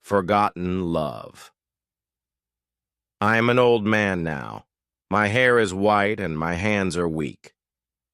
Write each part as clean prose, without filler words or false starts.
Forgotten Love. I am an old man now. My hair is white and my hands are weak.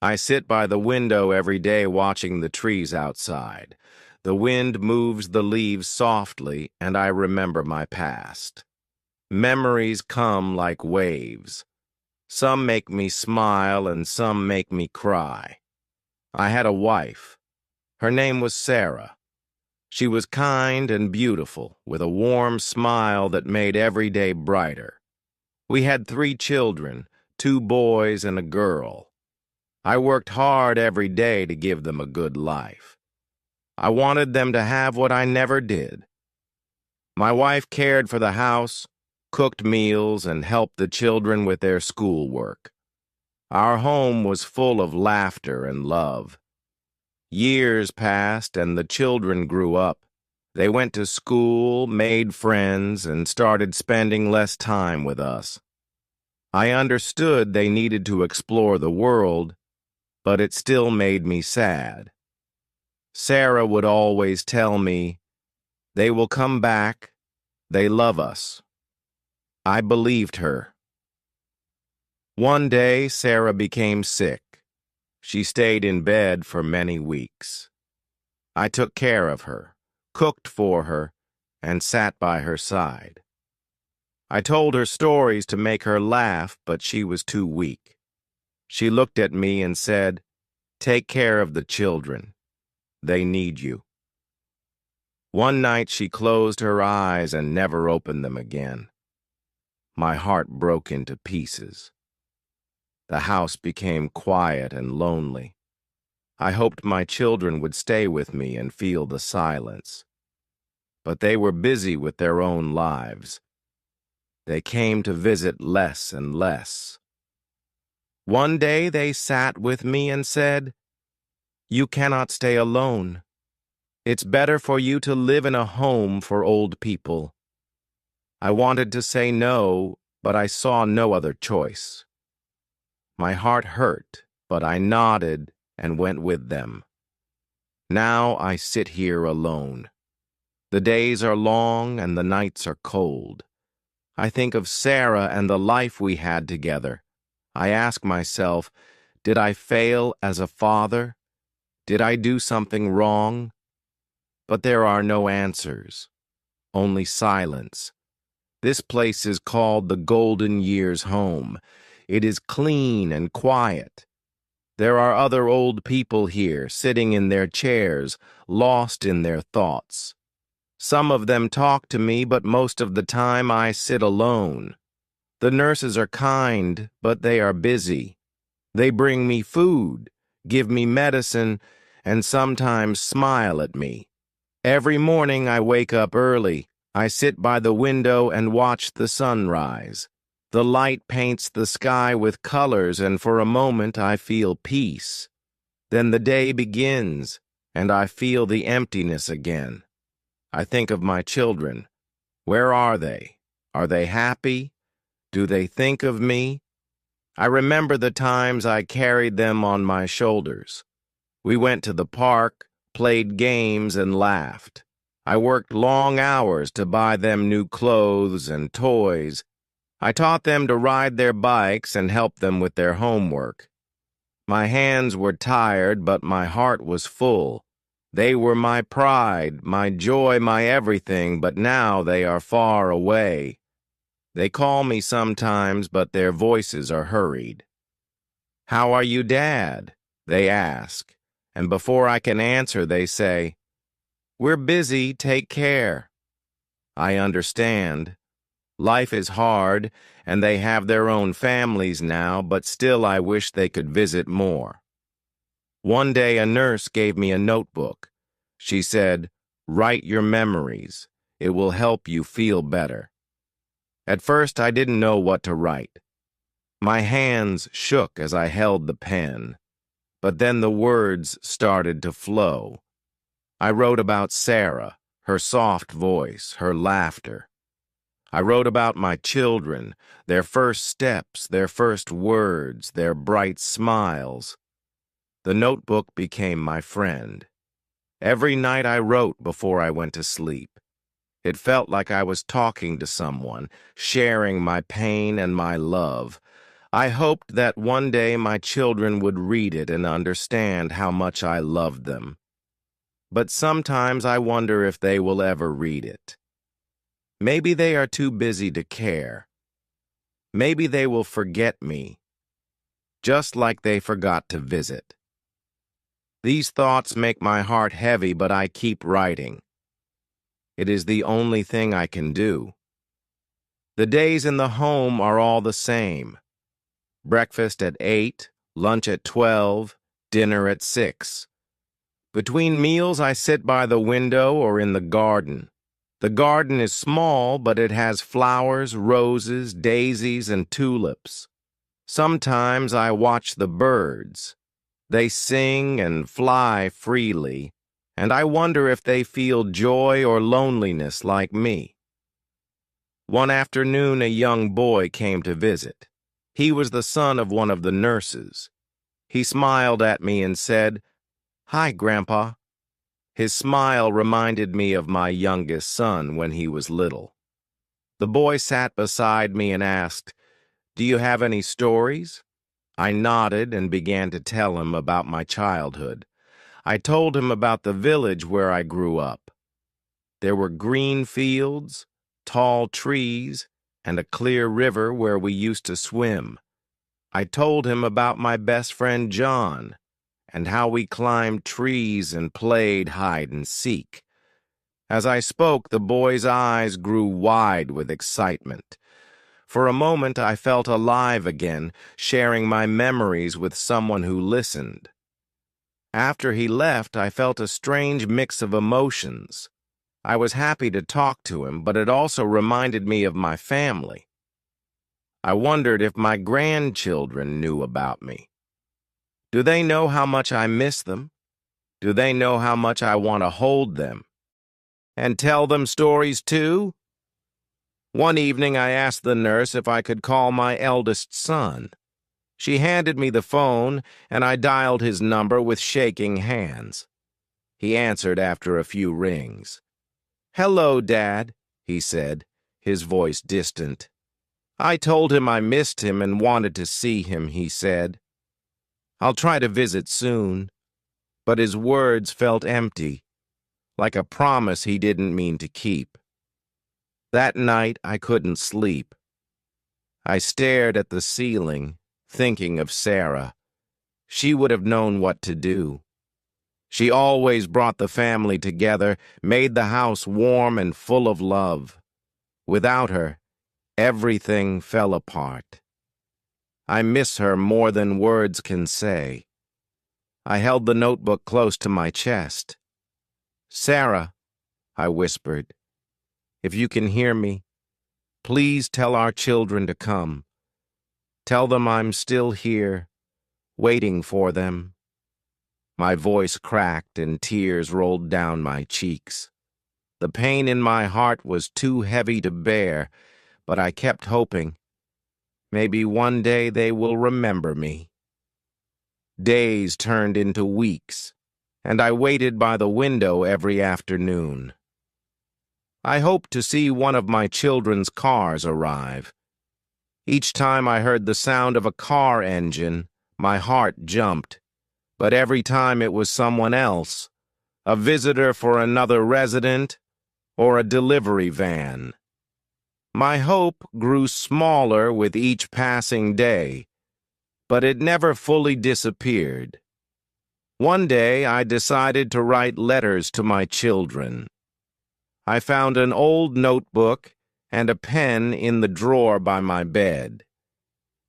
I sit by the window every day watching the trees outside. The wind moves the leaves softly, and I remember my past. Memories come like waves. Some make me smile and some make me cry. I had a wife. Her name was Sarah. She was kind and beautiful, with a warm smile that made every day brighter. We had 3 children, 2 boys and a girl. I worked hard every day to give them a good life. I wanted them to have what I never did. My wife cared for the house, cooked meals, and helped the children with their schoolwork. Our home was full of laughter and love. Years passed and the children grew up. They went to school, made friends, and started spending less time with us. I understood they needed to explore the world, but it still made me sad. Sarah would always tell me, "They will come back. They love us." I believed her. One day, Sarah became sick. She stayed in bed for many weeks. I took care of her, cooked for her, and sat by her side. I told her stories to make her laugh, but she was too weak. She looked at me and said, "Take care of the children. They need you." One night she closed her eyes and never opened them again. My heart broke into pieces. The house became quiet and lonely. I hoped my children would stay with me and feel the silence. But they were busy with their own lives. They came to visit less and less. One day they sat with me and said, "You cannot stay alone. It's better for you to live in a home for old people." I wanted to say no, but I saw no other choice. My heart hurt, but I nodded and went with them. Now I sit here alone. The days are long and the nights are cold. I think of Sarah and the life we had together. I ask myself, did I fail as a father? Did I do something wrong? But there are no answers, only silence. This place is called the Golden Years home. It is clean and quiet. There are other old people here, sitting in their chairs, lost in their thoughts. Some of them talk to me, but most of the time I sit alone. The nurses are kind, but they are busy. They bring me food, give me medicine, and sometimes smile at me. Every morning I wake up early. I sit by the window and watch the sunrise. The light paints the sky with colors, and for a moment I feel peace. Then the day begins, and I feel the emptiness again. I think of my children. Where are they? Are they happy? Do they think of me? I remember the times I carried them on my shoulders. We went to the park, played games, and laughed. I worked long hours to buy them new clothes and toys. I taught them to ride their bikes and helped them with their homework. My hands were tired, but my heart was full. They were my pride, my joy, my everything, but now they are far away. They call me sometimes, but their voices are hurried. "How are you, Dad?" they ask, and before I can answer, they say, "We're busy, take care." I understand. Life is hard, and they have their own families now, but still I wish they could visit more. One day a nurse gave me a notebook. She said, "Write your memories. It will help you feel better." At first I didn't know what to write. My hands shook as I held the pen, but then the words started to flow. I wrote about Sarah, her soft voice, her laughter. I wrote about my children, their first steps, their first words, their bright smiles. The notebook became my friend. Every night I wrote before I went to sleep. It felt like I was talking to someone, sharing my pain and my love. I hoped that one day my children would read it and understand how much I loved them. But sometimes I wonder if they will ever read it. Maybe they are too busy to care. Maybe they will forget me, just like they forgot to visit. These thoughts make my heart heavy, but I keep writing. It is the only thing I can do. The days in the home are all the same. Breakfast at 8, lunch at 12, dinner at 6. Between meals, I sit by the window or in the garden. The garden is small, but it has flowers, roses, daisies, and tulips. Sometimes I watch the birds. They sing and fly freely, and I wonder if they feel joy or loneliness like me. One afternoon, a young boy came to visit. He was the son of one of the nurses. He smiled at me and said, "Hi, Grandpa." His smile reminded me of my youngest son when he was little. The boy sat beside me and asked, "Do you have any stories?" I nodded and began to tell him about my childhood. I told him about the village where I grew up. There were green fields, tall trees, and a clear river where we used to swim. I told him about my best friend John, and how we climbed trees and played hide and seek. As I spoke, the boy's eyes grew wide with excitement. For a moment, I felt alive again, sharing my memories with someone who listened. After he left, I felt a strange mix of emotions. I was happy to talk to him, but it also reminded me of my family. I wondered if my grandchildren knew about me. Do they know how much I miss them? Do they know how much I want to hold them? And tell them stories too? One evening I asked the nurse if I could call my eldest son. She handed me the phone, and I dialed his number with shaking hands. He answered after a few rings. "Hello, Dad," he said, his voice distant. I told him I missed him and wanted to see him, he said. "I'll try to visit soon." But his words felt empty, like a promise he didn't mean to keep. That night I couldn't sleep. I stared at the ceiling, thinking of Sarah. She would have known what to do. She always brought the family together, made the house warm and full of love. Without her, everything fell apart. I miss her more than words can say. I held the notebook close to my chest. "Sarah," I whispered, "if you can hear me, please tell our children to come. Tell them I'm still here, waiting for them." My voice cracked and tears rolled down my cheeks. The pain in my heart was too heavy to bear, but I kept hoping. Maybe one day they will remember me. Days turned into weeks, and I waited by the window every afternoon. I hoped to see one of my children's cars arrive. Each time I heard the sound of a car engine, my heart jumped. But every time it was someone else, a visitor for another resident, or a delivery van. My hope grew smaller with each passing day, but it never fully disappeared. One day I decided to write letters to my children. I found an old notebook and a pen in the drawer by my bed.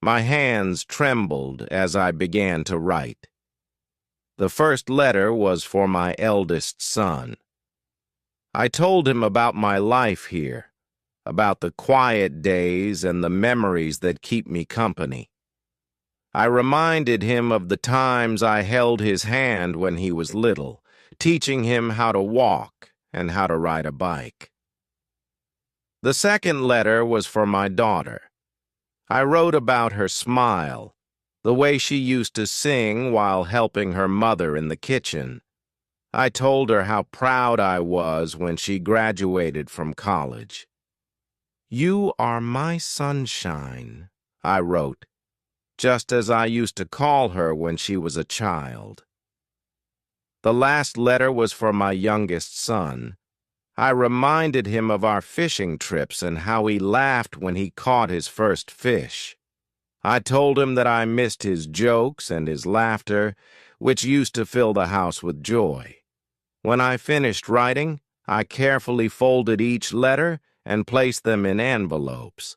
My hands trembled as I began to write. The first letter was for my eldest son. I told him about my life here, about the quiet days and the memories that keep me company. I reminded him of the times I held his hand when he was little, teaching him how to walk and how to ride a bike. The second letter was for my daughter. I wrote about her smile, the way she used to sing while helping her mother in the kitchen. I told her how proud I was when she graduated from college. "You are my sunshine," I wrote, just as I used to call her when she was a child. The last letter was for my youngest son. I reminded him of our fishing trips and how he laughed when he caught his first fish. I told him that I missed his jokes and his laughter, which used to fill the house with joy. When I finished writing, I carefully folded each letter and placed them in envelopes.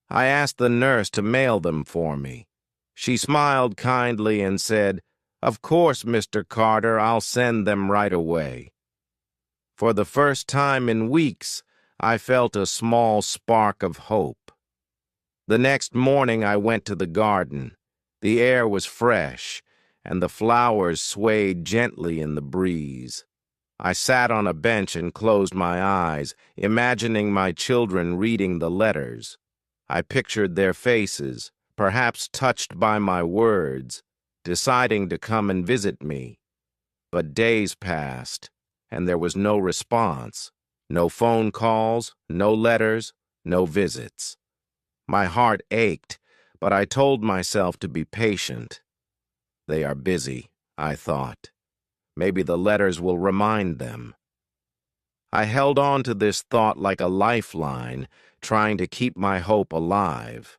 I asked the nurse to mail them for me. She smiled kindly and said, "Of course, Mr. Carter, I'll send them right away." For the first time in weeks, I felt a small spark of hope. The next morning I went to the garden. The air was fresh, and the flowers swayed gently in the breeze. I sat on a bench and closed my eyes, imagining my children reading the letters. I pictured their faces, perhaps touched by my words, deciding to come and visit me. But days passed, and there was no response, no phone calls, no letters, no visits. My heart ached, but I told myself to be patient. They are busy, I thought. Maybe the letters will remind them. I held on to this thought like a lifeline, trying to keep my hope alive.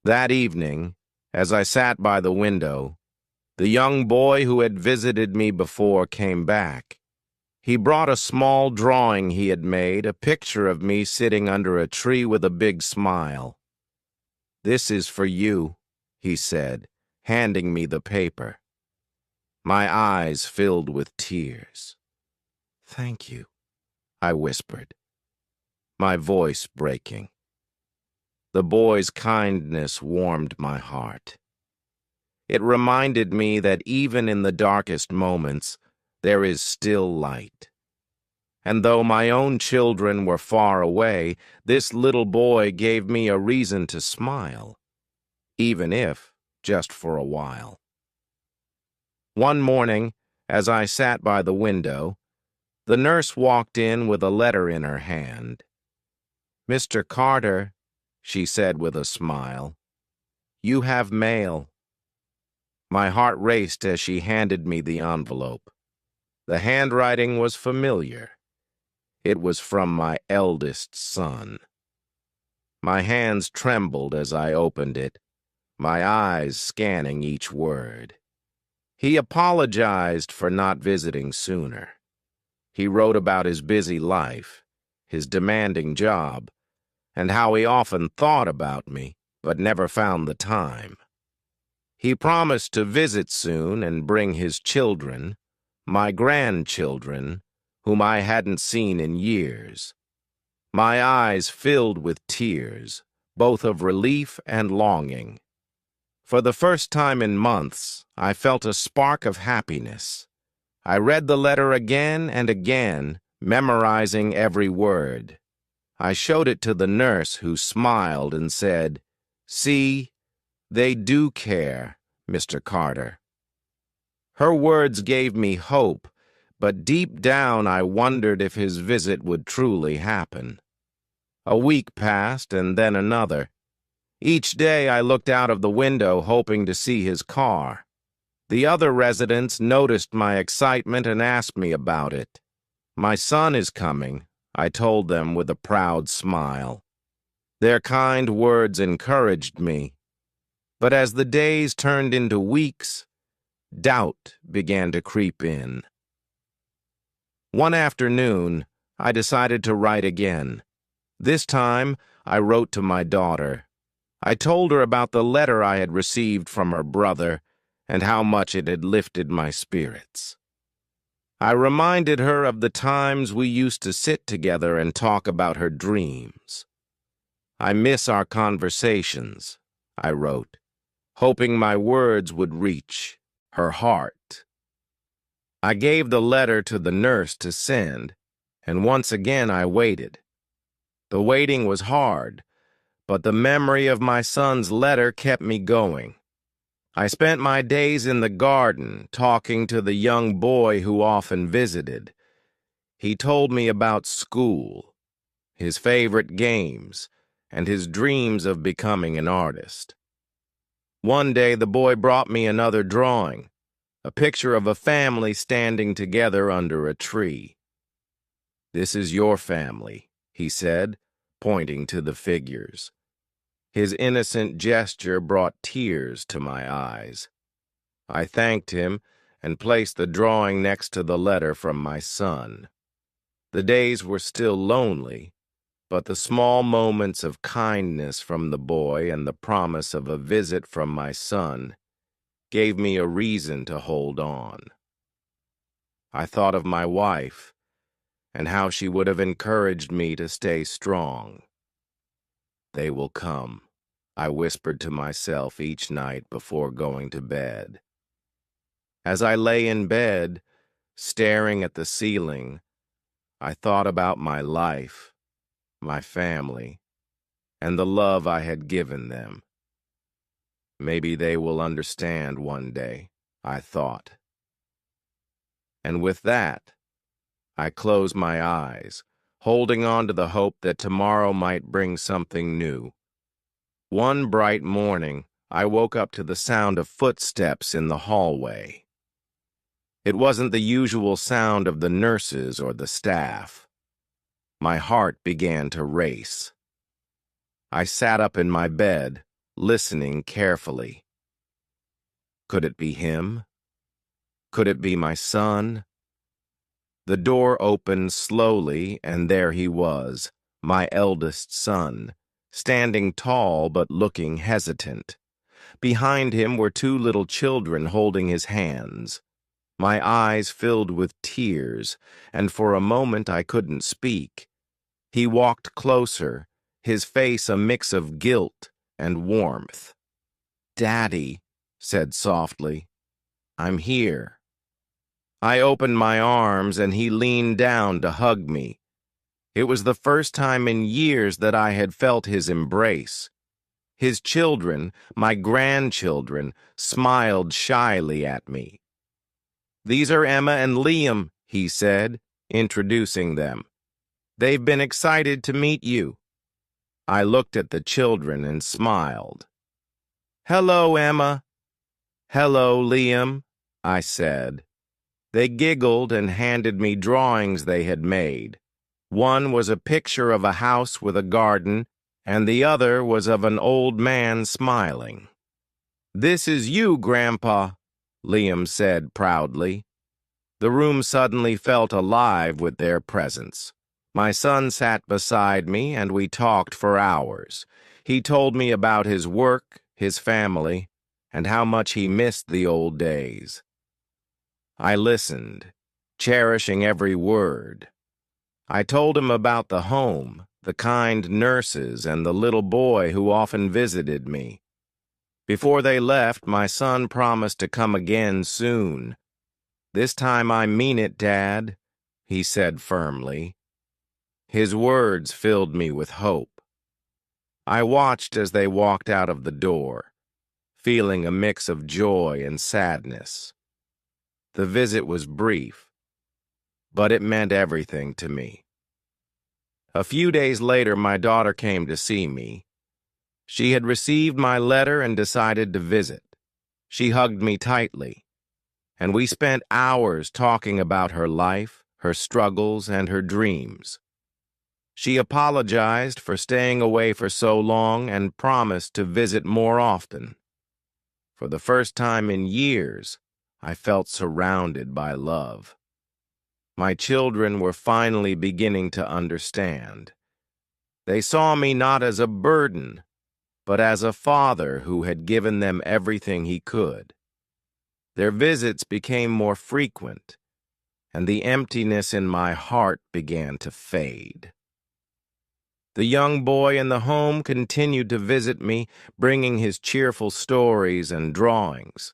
That evening, as I sat by the window, the young boy who had visited me before came back. He brought a small drawing he had made, a picture of me sitting under a tree with a big smile. "This is for you," he said, handing me the paper. My eyes filled with tears. "Thank you," I whispered, my voice breaking. The boy's kindness warmed my heart. It reminded me that even in the darkest moments, there is still light. And though my own children were far away, this little boy gave me a reason to smile, even if just for a while. One morning, as I sat by the window, the nurse walked in with a letter in her hand. "Mr. Carter," she said with a smile, "you have mail." My heart raced as she handed me the envelope. The handwriting was familiar. It was from my eldest son. My hands trembled as I opened it, my eyes scanning each word. He apologized for not visiting sooner. He wrote about his busy life, his demanding job, and how he often thought about me, but never found the time. He promised to visit soon and bring his children, my grandchildren, whom I hadn't seen in years. My eyes filled with tears, both of relief and longing. For the first time in months, I felt a spark of happiness. I read the letter again and again, memorizing every word. I showed it to the nurse, who smiled and said, "See, they do care, Mr. Carter." Her words gave me hope, but deep down I wondered if his visit would truly happen. A week passed, and then another. Each day I looked out of the window hoping to see his car. The other residents noticed my excitement and asked me about it. "My son is coming," I told them with a proud smile. Their kind words encouraged me. But as the days turned into weeks, doubt began to creep in. One afternoon, I decided to write again. This time, I wrote to my daughter. I told her about the letter I had received from her brother and how much it had lifted my spirits. I reminded her of the times we used to sit together and talk about her dreams. "I miss our conversations," I wrote, hoping my words would reach her heart. I gave the letter to the nurse to send, and once again I waited. The waiting was hard, but the memory of my son's letter kept me going. I spent my days in the garden talking to the young boy who often visited. He told me about school, his favorite games, and his dreams of becoming an artist. One day the boy brought me another drawing, a picture of a family standing together under a tree. "This is your family," he said, pointing to the figures. His innocent gesture brought tears to my eyes. I thanked him and placed the drawing next to the letter from my son. The days were still lonely, but the small moments of kindness from the boy and the promise of a visit from my son gave me a reason to hold on. I thought of my wife and how she would have encouraged me to stay strong. "They will come," I whispered to myself each night before going to bed. As I lay in bed, staring at the ceiling, I thought about my life, my family, and the love I had given them. Maybe they will understand one day, I thought. And with that, I closed my eyes, holding on to the hope that tomorrow might bring something new. One bright morning, I woke up to the sound of footsteps in the hallway. It wasn't the usual sound of the nurses or the staff. My heart began to race. I sat up in my bed, listening carefully. Could it be him? Could it be my son? The door opened slowly, and there he was, my eldest son, standing tall but looking hesitant. Behind him were two little children holding his hands. My eyes filled with tears, and for a moment I couldn't speak. He walked closer, his face a mix of guilt and warmth. "Daddy," said softly, "I'm here." I opened my arms, and he leaned down to hug me. It was the first time in years that I had felt his embrace. His children, my grandchildren, smiled shyly at me. "These are Emma and Liam," he said, introducing them. "They've been excited to meet you." I looked at the children and smiled. "Hello, Emma." "Hello, Liam," I said. They giggled and handed me drawings they had made. One was a picture of a house with a garden, and the other was of an old man smiling. "This is you, Grandpa," Liam said proudly. The room suddenly felt alive with their presence. My son sat beside me, and we talked for hours. He told me about his work, his family, and how much he missed the old days. I listened, cherishing every word. I told him about the home, the kind nurses, and the little boy who often visited me. Before they left, my son promised to come again soon. "This time I mean it, Dad," he said firmly. His words filled me with hope. I watched as they walked out of the door, feeling a mix of joy and sadness. The visit was brief, but it meant everything to me. A few days later, my daughter came to see me. She had received my letter and decided to visit. She hugged me tightly, and we spent hours talking about her life, her struggles, and her dreams. She apologized for staying away for so long and promised to visit more often. For the first time in years, I felt surrounded by love. My children were finally beginning to understand. They saw me not as a burden, but as a father who had given them everything he could. Their visits became more frequent, and the emptiness in my heart began to fade. The young boy in the home continued to visit me, bringing his cheerful stories and drawings.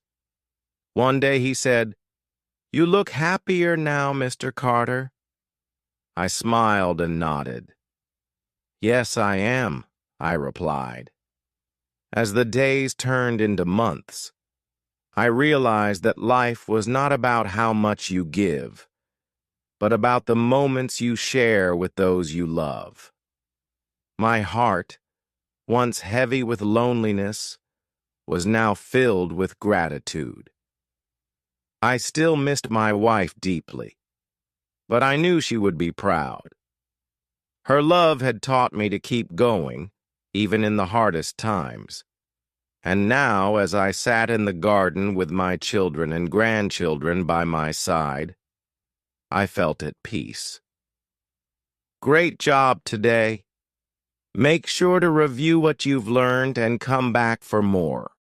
One day he said, "You look happier now, Mr. Carter." I smiled and nodded. "Yes, I am," I replied. As the days turned into months, I realized that life was not about how much you give, but about the moments you share with those you love. My heart, once heavy with loneliness, was now filled with gratitude. I still missed my wife deeply, but I knew she would be proud. Her love had taught me to keep going, even in the hardest times. And now, as I sat in the garden with my children and grandchildren by my side, I felt at peace. Great job today. Make sure to review what you've learned and come back for more.